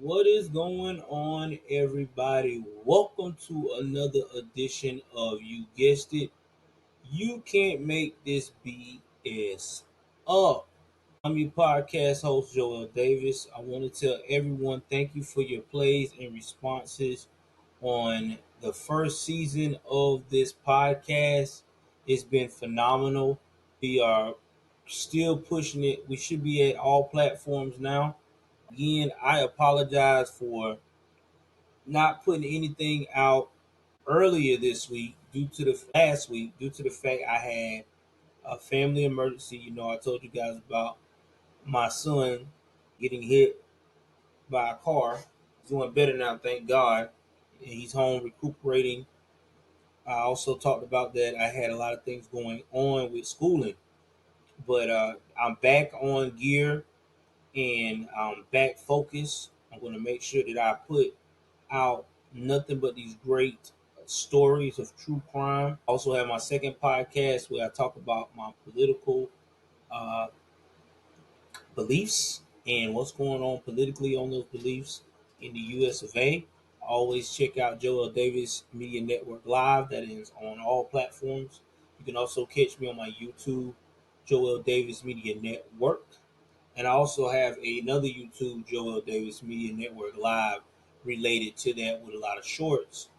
What is going on, everybody? Welcome to another edition of You Guessed It. You Can't Make This BS Up. I'm your podcast host, Joel Davis. I want to tell everyone thank you for your plays and responses on the first season of this podcast. It's been phenomenal. We are still pushing it. We should be at all platforms now. Again, I apologize for not putting anything out earlier this week due to the last week due to the fact I had a family emergency. I told you guys about my son getting hit by a car. He's doing better now, thank God. He's home recuperating. I also talked about that I had a lot of things going on with schooling, but I'm back on gear and I'm back focused. I'm going to make sure that I put out nothing but these great stories of true crime. I also have my second podcast where I talk about my political uh, beliefs and what's going on politically on those beliefs in the US of A. Always check out Joel Davis Media Network Live. That is on all platforms. You can also catch me on my YouTube, Joel Davis Media Network. And I also have another YouTube, Joel Davis Media Network Live, related to that with a lot of shorts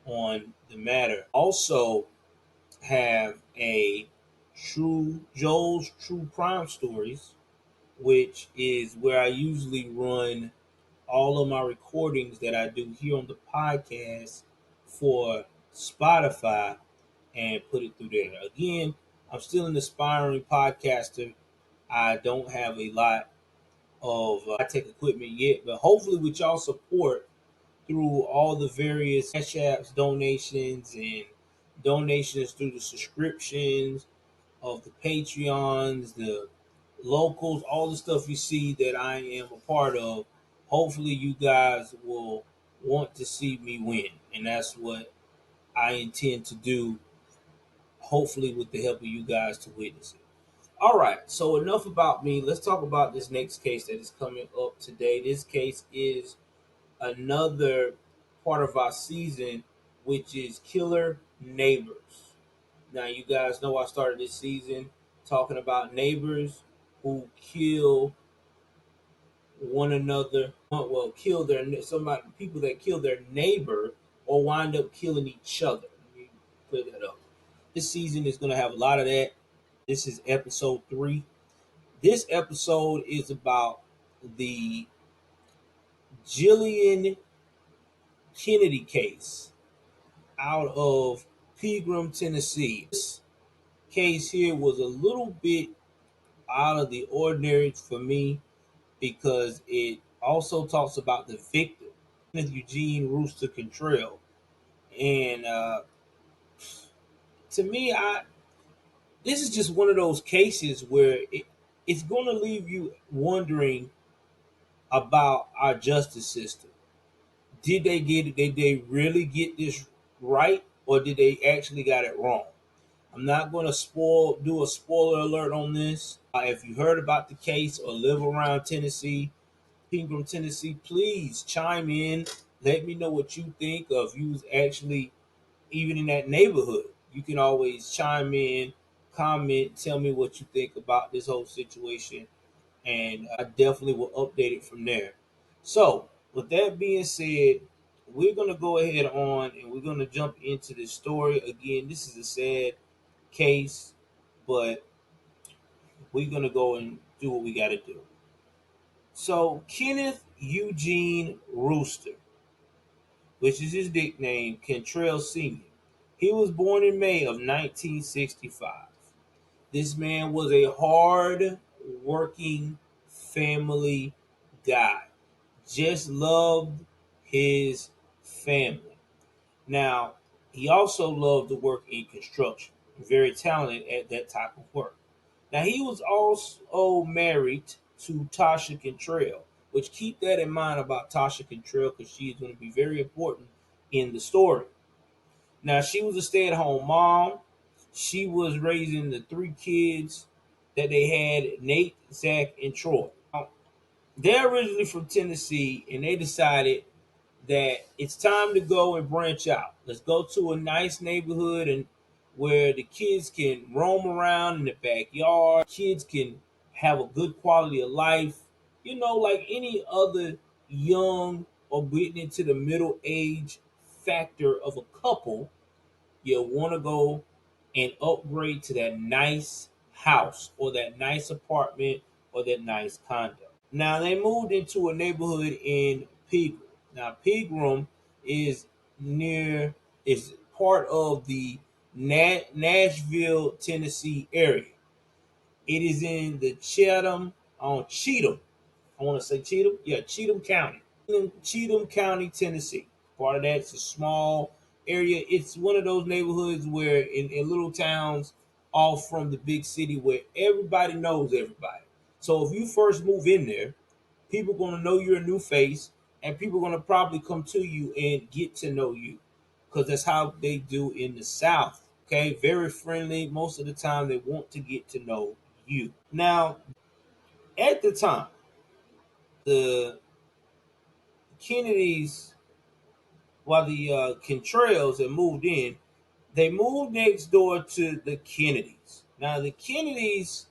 on the matter. Also have a Joel's True Crime Stories, which is where I usually run all of my recordings that I do here on the podcast for Spotify and put it through there. Again, I'm still an aspiring podcaster. I don't have a lot of tech equipment yet, but hopefully with y'all support through all the various cash apps, donations, and donations through the subscriptions of the Patreons, the locals, all the stuff you see that I am a part of. Hopefully, you guys will want to see me win, and that's what I intend to do. Hopefully, with the help of you guys to witness it. All right, so enough about me. Let's talk about this next case that is coming up today. This case is another part of our season, which is Killer Neighbors. Now, you guys know I started this season talking about neighbors who kill one another. Well, kill their people that kill their neighbor or wind up killing each other. Let me clear that up. This season is going to have a lot of that. This is episode 3. This episode is about the Gillian Kennedy case out of Pegram, Tennessee. This case here was a little bit out of the ordinary for me because it also talks about the victim, Kenneth Eugene Rooster Cantrell. And to me, this is just one of those cases where it's going to leave you wondering about our justice system. Did they get it? Did they really get this right, or did they actually got it wrong? I'm not going to do a spoiler alert on this. If you heard about the case or live around Tennessee, Pegram, Tennessee, please chime in. Let me know what you think of you actually even in that neighborhood. You can always chime in, comment, tell me what you think about this whole situation, and I definitely will update it from there. So, with that being said, we're gonna go ahead on and we're gonna jump into this story. Again, this is a sad case, but we're gonna go and do what we gotta do. So, Kenneth Eugene Rooster, which is his nickname, Cantrell Sr. He was born in May of 1965. This man was a hard working family guy. Just loved his family. Now, he also loved to work in construction. Very talented at that type of work. Now, he was also married to Tasha Cantrell, which keep that in mind about Tasha Cantrell because she is going to be very important in the story. Now, she was a stay-at-home mom. She was raising the 3 kids that they had, Nate, Zach, and Troy. Now, They're originally from Tennessee, and they decided that it's time to go and branch out. Let's go to a nice neighborhood and where the kids can roam around in the backyard. Kids can have a good quality of life. Like any other young or getting into the middle age factor of a couple, you want to go and upgrade to that nice house or that nice apartment or that nice condo. Now they moved into a neighborhood in Pegram. Now Pegram is near is part of the Nashville, Tennessee area. It is in the Cheatham. I want to say Cheatham. Yeah, Cheatham County. Cheatham County, Tennessee. Part of that's a small area. It's one of those neighborhoods where in little towns off from the big city where everybody knows everybody. So if you first move in there, people are going to know you're a new face, and people are going to probably come to you and get to know you because that's how they do in the South. Okay, very friendly. Most of the time, they want to get to know you. Now, at the time, the Kennedys, while the Cantrells had moved in, they moved next door to the Kennedys. Now, the Kennedys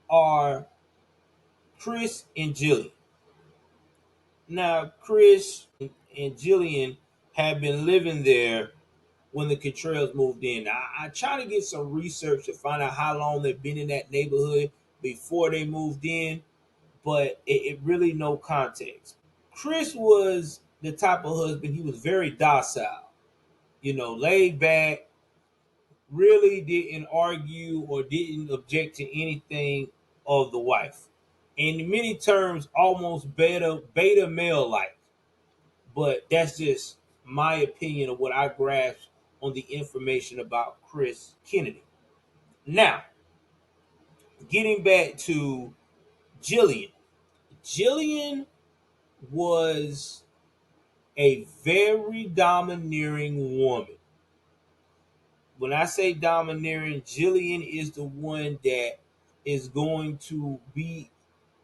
are Chris and Gillian. Now, Chris and Gillian had been living there when the Cantrells moved in. I try to get some research to find out how long they've been in that neighborhood before they moved in, but it really no context. Chris was the type of husband, he was very docile, laid back, really didn't argue or didn't object to anything of the wife. In many terms, almost beta male like. But that's just my opinion of what I grasped on the information about Chris Kennedy. Now, getting back to Gillian. Gillian was a very domineering woman. When I say domineering, Gillian is the one that is going to be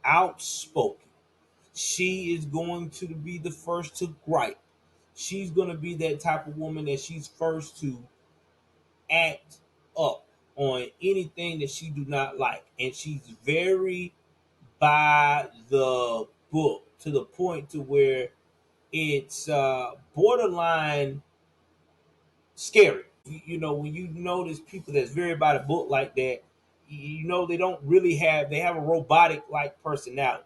outspoken. She is going to be the first to gripe. She's going to be that type of woman that she's first to act up on anything that she do not like, and she's very by the book to the point to where it's borderline scary. When you notice people that's very by the book like that, they don't really they have a robotic like personality,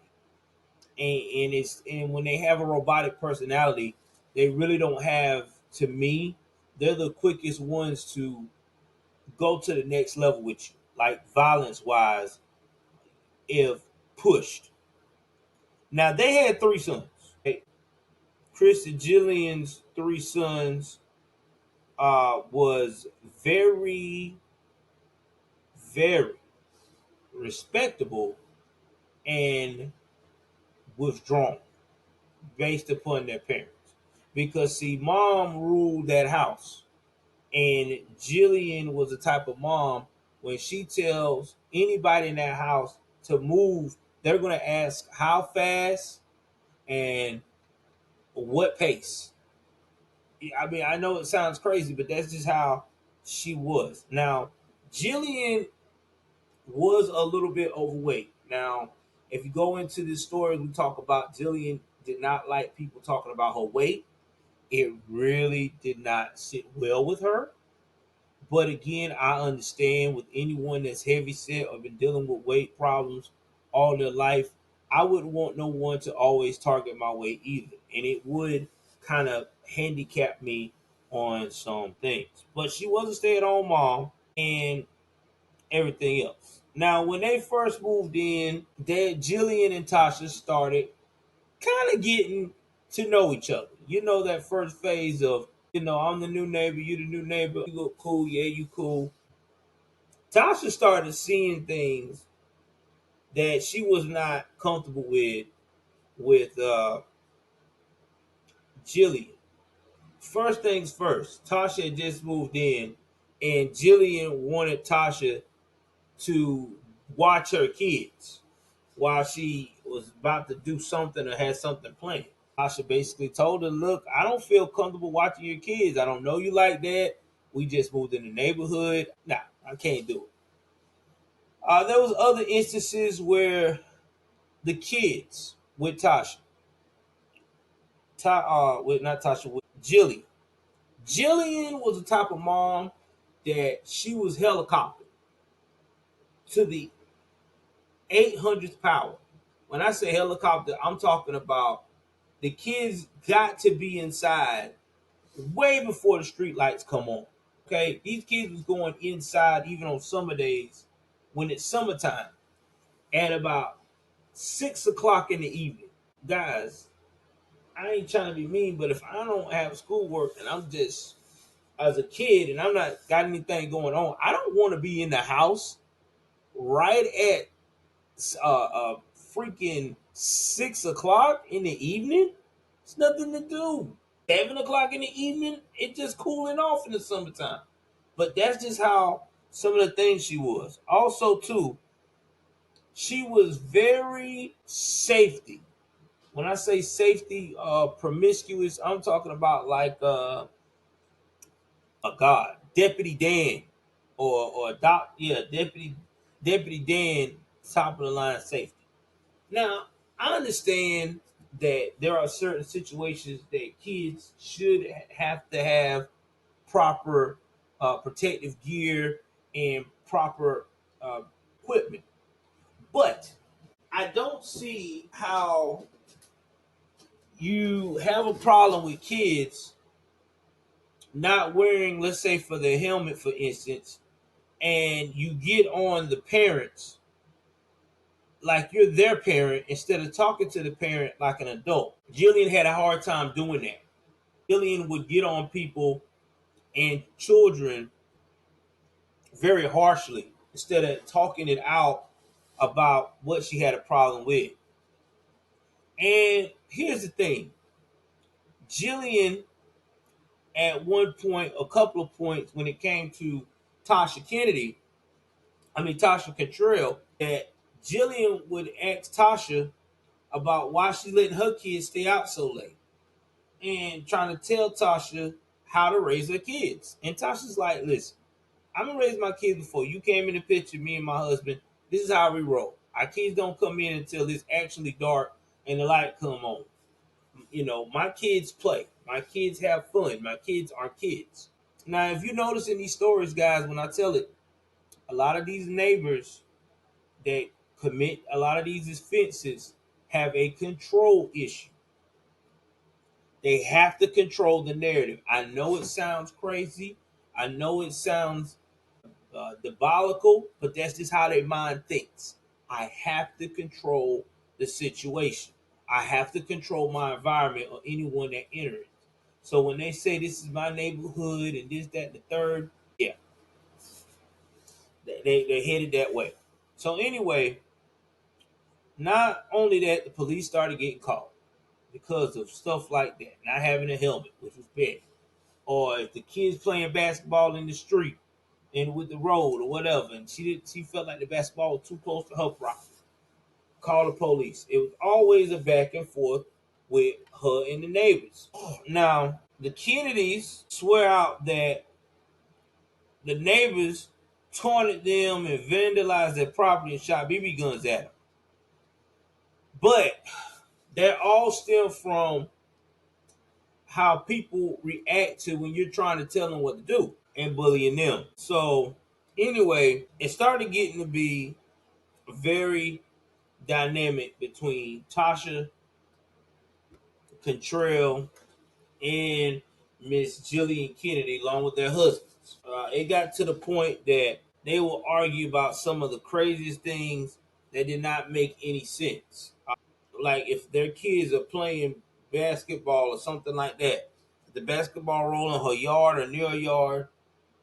and when they have a robotic personality, they really don't have. To me, they're the quickest ones to go to the next level with you, like violence wise, if pushed. Now they had three sons. Okay? Chris and Jillian's three sons was very, very respectable and withdrawn based upon their parents. Because see, mom ruled that house. And Jillian was the type of mom, when she tells anybody in that house to move, they're going to ask how fast and what pace. I mean, I know it sounds crazy, but that's just how she was. Now, Jillian was a little bit overweight. Now, if you go into this story, we talk about Jillian did not like people talking about her weight. It really did not sit well with her. But again, I understand with anyone that's heavy set or been dealing with weight problems all their life, I wouldn't want no one to always target my weight either. And it would kind of handicap me on some things. But she was a stay-at-home mom and everything else. Now, when they first moved in, Jillian and Tasha started kind of getting to know each other. That first phase of, I'm the new neighbor, you the new neighbor, you look cool, yeah, you cool. Tasha started seeing things that she was not comfortable with Jillian. First things first, Tasha had just moved in, and Jillian wanted Tasha to watch her kids while she was about to do something or had something planned. Tasha basically told her, "Look, I don't feel comfortable watching your kids. I don't know you like that. We just moved in the neighborhood. Nah, I can't do it." There was other instances where the kids with Tasha, with not Tasha, with Jillian. Jillian was the type of mom that she was helicoptered to the 800th power. When I say helicopter, I'm talking about the kids got to be inside way before the street lights come on. Okay, these kids was going inside even on summer days when it's summertime at about 6 o'clock in the evening. Guys, I ain't trying to be mean, but if I don't have schoolwork and I'm just as a kid and I'm not got anything going on, I don't want to be in the house right at freaking 6 o'clock in the evening. It's nothing to do. 7 o'clock in the evening, it just cooling off in the summertime. But that's just how some of the things she was. Also, too, she was very safety. When I say safety, promiscuous, I'm talking about like a god, Deputy Dan, or doc, yeah, Deputy Dan, top of the line safety. Now, I understand that there are certain situations that kids should have to have proper protective gear and proper equipment, but I don't see how you have a problem with kids not wearing, let's say, for the helmet, for instance, and you get on the parents like you're their parent instead of talking to the parent like an adult. Jillian had a hard time doing that. Jillian would get on people and children very harshly instead of talking it out about what she had a problem with. And here's the thing, Jillian, at one point, a couple of points, when it came to Tasha Cantrell, that Jillian would ask Tasha about why she letting her kids stay out so late and trying to tell Tasha how to raise her kids. And Tasha's like, listen, I'm gonna raise my kids before you came in the picture, me and my husband. This is how we roll. Our kids don't come in until it's actually dark and the light come on. You know, my kids play. My kids have fun. My kids are kids. Now, if you notice in these stories, guys, when I tell it, a lot of these neighbors that commit a lot of these offenses have a control issue. They have to control the narrative. I know it sounds crazy. I know it sounds diabolical, but that's just how their mind thinks. I have to control the situation. I have to control my environment or anyone that enters. So when they say this is my neighborhood and this, that, and the third, yeah, they're headed that way. So anyway, not only that, the police started getting caught because of stuff like that, not having a helmet, which was bad. Or if the kids playing basketball in the street and with the road or whatever, and she felt like the basketball was too close to her property, call the police. It was always a back and forth with her and the neighbors. Now, the Kennedys swear out that the neighbors taunted them and vandalized their property and shot BB guns at them. But that all stem from how people react to when you're trying to tell them what to do and bullying them. So anyway, it started getting to be very dynamic between Tasha Cantrell and Miss Gillian Kennedy, along with their husbands. It got to the point that they will argue about some of the craziest things that did not make any sense. Like if their kids are playing basketball or something like that, the basketball roll in her yard or near her yard,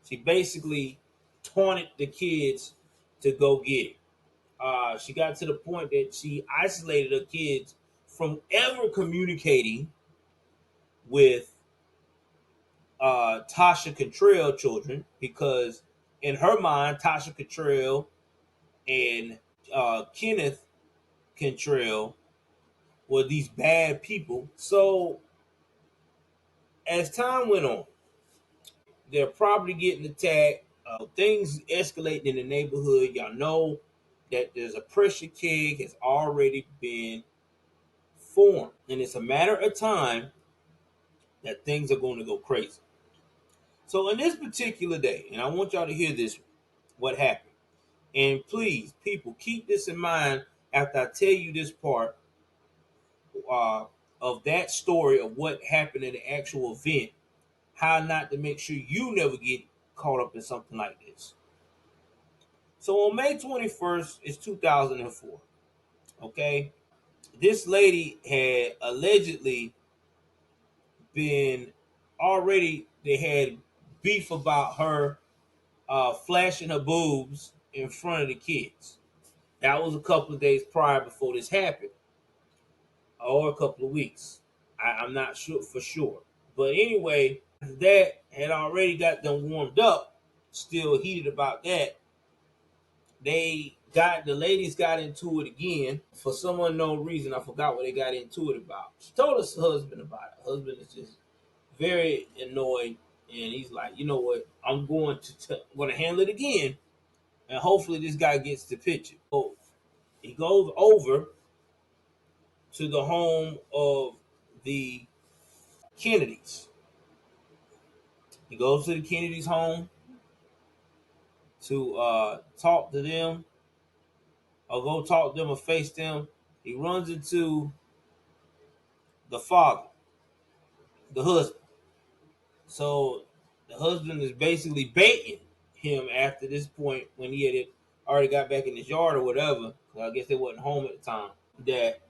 she basically taunted the kids to go get it. She got to the point that she isolated her kids from ever communicating with Tasha Cantrell children because in her mind, Tasha Cantrell and Kenneth Cantrell were these bad people. So as time went on, they're probably getting attacked. Things escalating in the neighborhood. Y'all know that there's a pressure keg has already been formed, and it's a matter of time that things are going to go crazy. So in this particular day, and I want y'all to hear this, what happened. And please, people, keep this in mind after I tell you this part uh, of that story of what happened in the actual event, how not to make sure you never get caught up in something like this. So on May 21st, it's 2004. Okay. This lady had allegedly been they had beef about her flashing her boobs in front of the kids. That was a couple of days prior before this happened, or a couple of weeks. I'm not sure for sure. But anyway, that had already got them warmed up, still heated about that. The ladies got into it again for some unknown reason. I forgot what they got into it about. She told her husband about it. Her husband is just very annoyed, and he's like, you know what? I'm going to handle it again, and hopefully this guy gets the picture. So he goes over to the home of the Kennedys. He goes to the Kennedys' home to talk to them, or go talk to them or face them. He runs into the father, the husband. So the husband is basically baiting him after this point when he had already got back in his yard or whatever. I guess they wasn't home at the time. That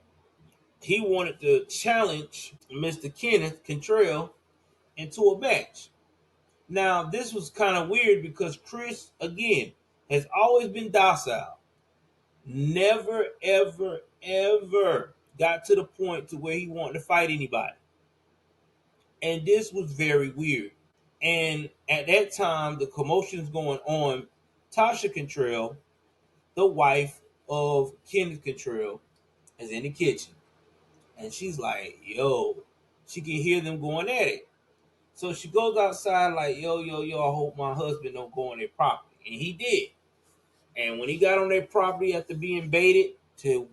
he wanted to challenge Mr. Kenneth Cantrell into a match. Now, this was kind of weird because Chris, again, has always been docile. Never, ever, ever got to the point to where he wanted to fight anybody. And this was very weird. And at that time, the commotion's going on. Tasha Cantrell, the wife of Kenneth Cantrell, is in the kitchen. And she's like, yo, she can hear them going at it. So she goes outside like, yo, yo, yo, I hope my husband don't go on their property. And he did. And when he got on their property after being baited to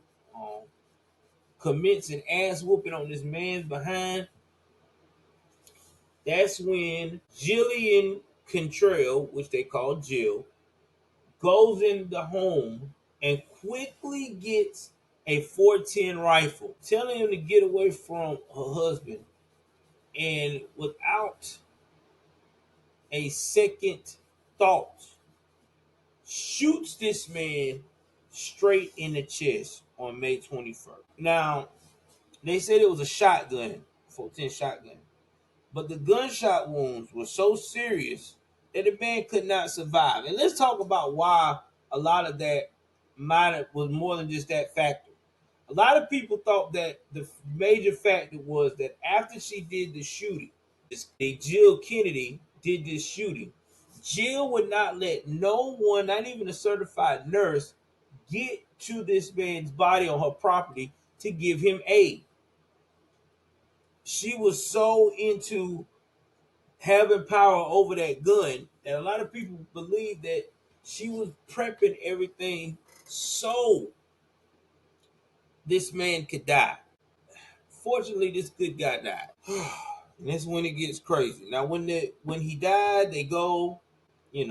commence an ass whooping on this man's behind, that's when Gillian Cantrell, which they call Jill, goes in the home and quickly gets a 410 rifle, telling him to get away from her husband. And without a second thought, shoots this man straight in the chest on May 21st. Now, they said it was a shotgun, 410 shotgun. But the gunshot wounds were so serious that the man could not survive. And let's talk about why a lot of that was more than just that factor. A lot of people thought that the major factor was that after she did the shooting, Jill Kennedy did this shooting. Jill would not let no one, not even a certified nurse, get to this man's body on her property to give him aid. She was so into having power over that gun that a lot of people believe that she was prepping everything so this man could die. Fortunately, this good guy died. And that's when it gets crazy. Now, when he died, they go,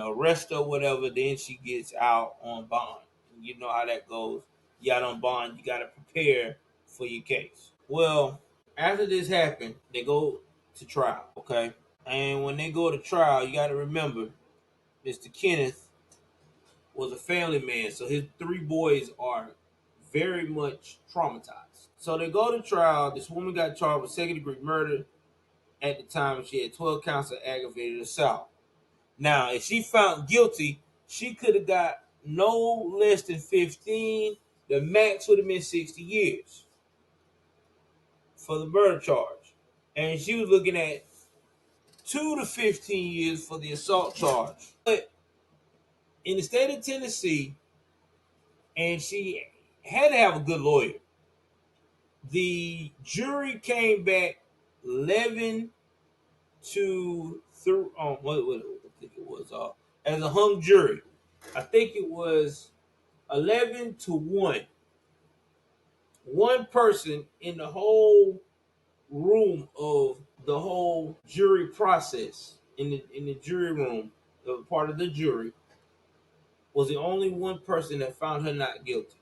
arrest her, whatever. Then she gets out on bond. And you know how that goes. You out on bond, you got to prepare for your case. Well, after this happened, they go to trial, okay? And when they go to trial, you got to remember, Mr. Kenneth was a family man, so his three boys are very much traumatized. So they go to trial. This woman got charged with second-degree murder. At the time, she had 12 counts of aggravated assault. Now, if she found guilty, she could have got no less than 15. The max would have been 60 years for the murder charge. And she was looking at 2 to 15 years for the assault charge. But in the state of Tennessee, and she had to have a good lawyer. The jury came back 11 to through what I think it was as a hung jury. I think it was 11 to 1. One person in the whole room of the whole jury process in the jury room, part of the jury, was the only one person that found her not guilty.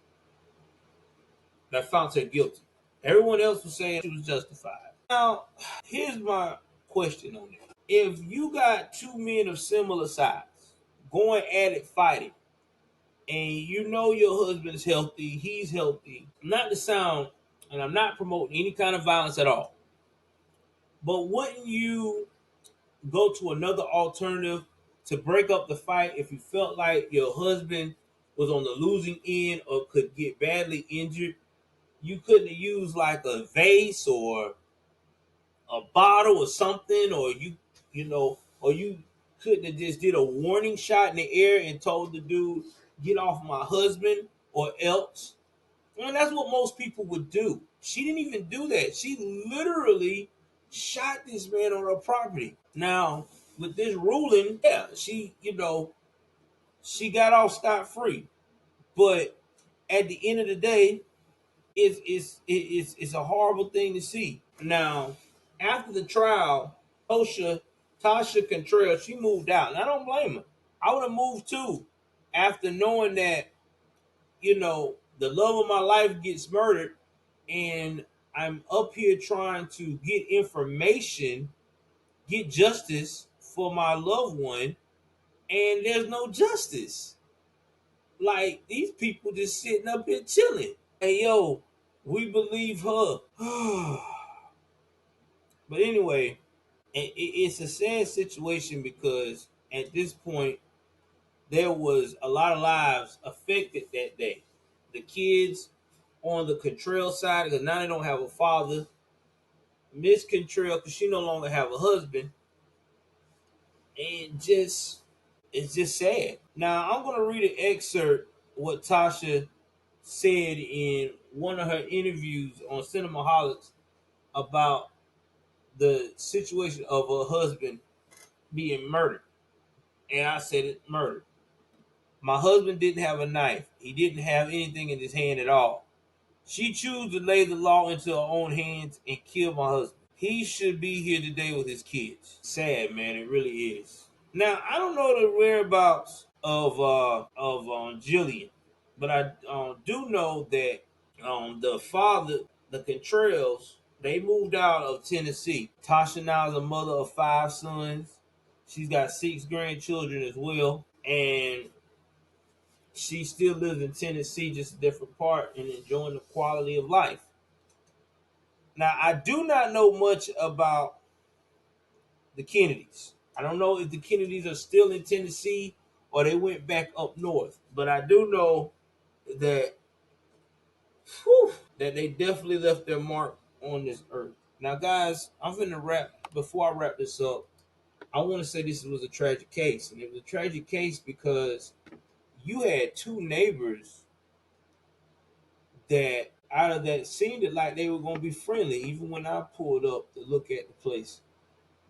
That found her guilty. Everyone else was saying she was justified. Now, here's my question on it. If you got two men of similar size going at it fighting, and you know your husband's healthy, he's healthy, not to sound, and I'm not promoting any kind of violence at all, but wouldn't you go to another alternative to break up the fight if you felt like your husband was on the losing end or could get badly injured? You couldn't use like a vase or a bottle or something, or or you couldn't have just did a warning shot in the air and told the dude, get off my husband or else. And that's what most people would do. She didn't even do that. She literally shot this man on her property. Now, with this ruling, yeah, she got off scot-free. But at the end of the day, it's a horrible thing to see. Now, after the trial, Tasha Cantrell, she moved out, and I don't blame her. I would have moved too, after knowing that the love of my life gets murdered, and I'm up here trying to get information, get justice for my loved one, and there's no justice. Like, these people just sitting up here chilling. Hey, yo, we believe her. But anyway, it's a sad situation because at this point, there was a lot of lives affected that day. The kids on the Cantrell side, because now they don't have a father. Miss Cantrell, because she no longer have a husband. And it's just sad. Now, I'm going to read an excerpt what Tasha said in one of her interviews on Cinemaholics about the situation of her husband being murdered. And I said it, murdered. My husband didn't have a knife. He didn't have anything in his hand at all. She chose to lay the law into her own hands and kill my husband. He should be here today with his kids. Sad, man. It really is. Now, I don't know the whereabouts of Gillian, but I do know that the father, the Cantrells, they moved out of Tennessee. Tasha now is a mother of 5 sons. She's got 6 grandchildren as well, and she still lives in Tennessee, just a different part, and enjoying the quality of life. Now, I do not know much about the Kennedys. I don't know if the Kennedys are still in Tennessee or they went back up north, but I do know that that they definitely left their mark on this earth. Now, guys, I'm gonna wrap. Before I wrap this up, I want to say this was a tragic case, and it was a tragic case because you had 2 neighbors that out of that seemed it like they were going to be friendly, even when I pulled up to look at the place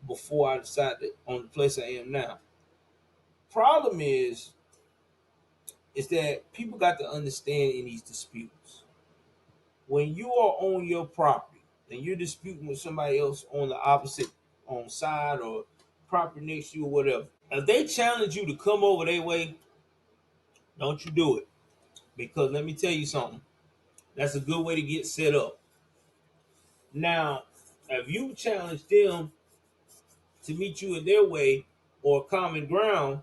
before I decided on the place I am now. Problem is that people got to understand in these disputes, when you are on your property and you're disputing with somebody else on the opposite on side or property next to you or whatever, if they challenge you to come over their way, don't you do it. Because let me tell you something, that's a good way to get set up. Now, if you challenge them to meet you in their way or common ground,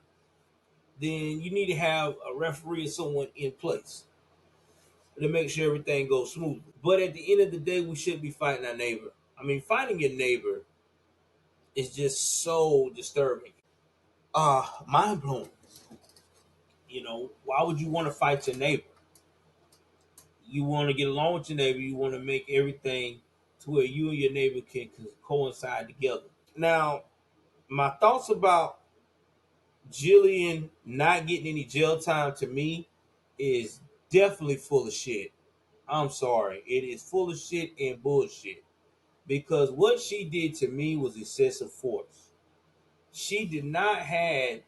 then you need to have a referee or someone in place to make sure everything goes smoothly. But at the end of the day, we shouldn't be fighting our neighbor. I mean, fighting your neighbor is just so disturbing. Mind blowing. Why would you want to fight your neighbor? You want to get along with your neighbor. You want to make everything to where you and your neighbor can coincide together. Now, my thoughts about Gillian not getting any jail time, to me, is definitely full of shit. I'm sorry. It is full of shit and bullshit. Because what she did to me was excessive force. She did not have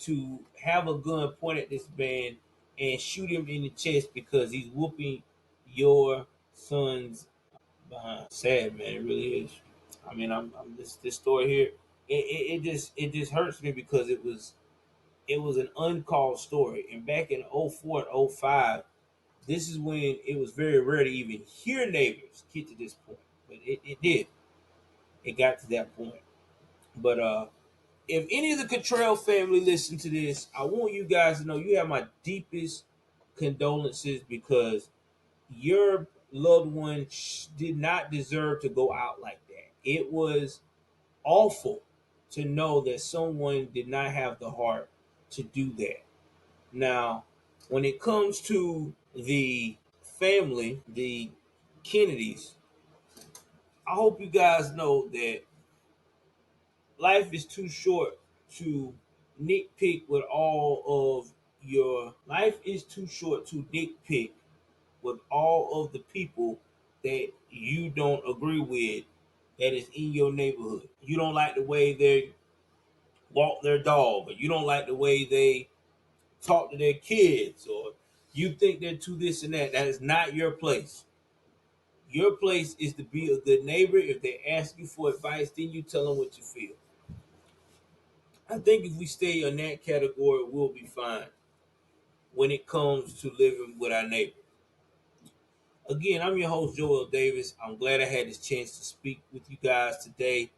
to have a gun pointed at this man and shoot him in the chest because he's whooping your son's behind. Sad, man. It really is. I mean, I'm this story here. It just hurts me because it was an uncalled story. And back in '04 and '05, this is when it was very rare to even hear neighbors get to this point. But it did. It got to that point. But if any of the Cantrell family listen to this, I want you guys to know you have my deepest condolences because your loved one did not deserve to go out like that. It was awful to know that someone did not have the heart to do that. Now, when it comes to the family, the Kennedys, I hope you guys know that life is too short to nitpick with all of your life is too short to nitpick with all of the people that you don't agree with that is in your neighborhood. You don't like the way they walk their dog, or you don't like the way they talk to their kids, or you think they're too this and that. That is not your place. Your place is to be a good neighbor. If they ask you for advice, then you tell them what you feel. I think if we stay in that category, we'll be fine when it comes to living with our neighbor. Again, I'm your host, Joel Davis. I'm glad I had this chance to speak with you guys today.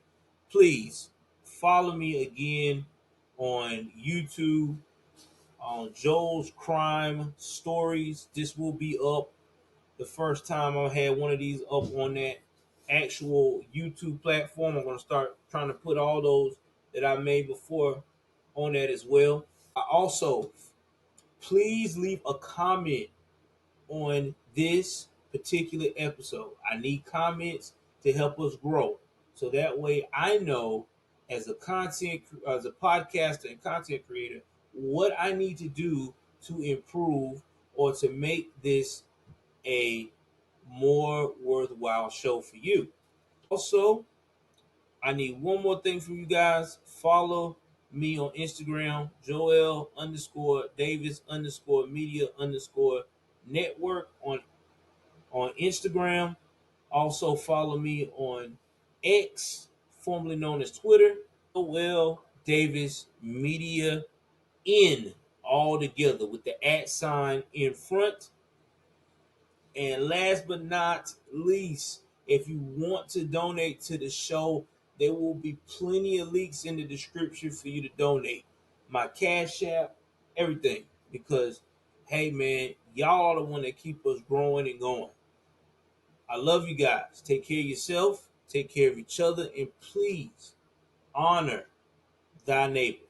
Please follow me again on YouTube on Joel's Crime Stories. This will be up the first time I had one of these up on that actual YouTube platform. I'm going to start trying to put all those that I made before on that as well. Also, please leave a comment on this particular episode. I need comments to help us grow. So that way I know as a podcaster and content creator what I need to do to improve or to make this a more worthwhile show for you. Also, I need one more thing from you guys. Follow me on Instagram, Joel underscore Davis underscore media underscore network on Instagram. Also follow me on X, formerly known as Twitter, Joel Davis Media in all together with the @ in front. And last but not least, if you want to donate to the show, there will be plenty of links in the description for you to donate. My Cash App, everything. Because, hey man, y'all are the one that keep us growing and going. I love you guys. Take care of yourself, take care of each other, and please honor thy neighbor.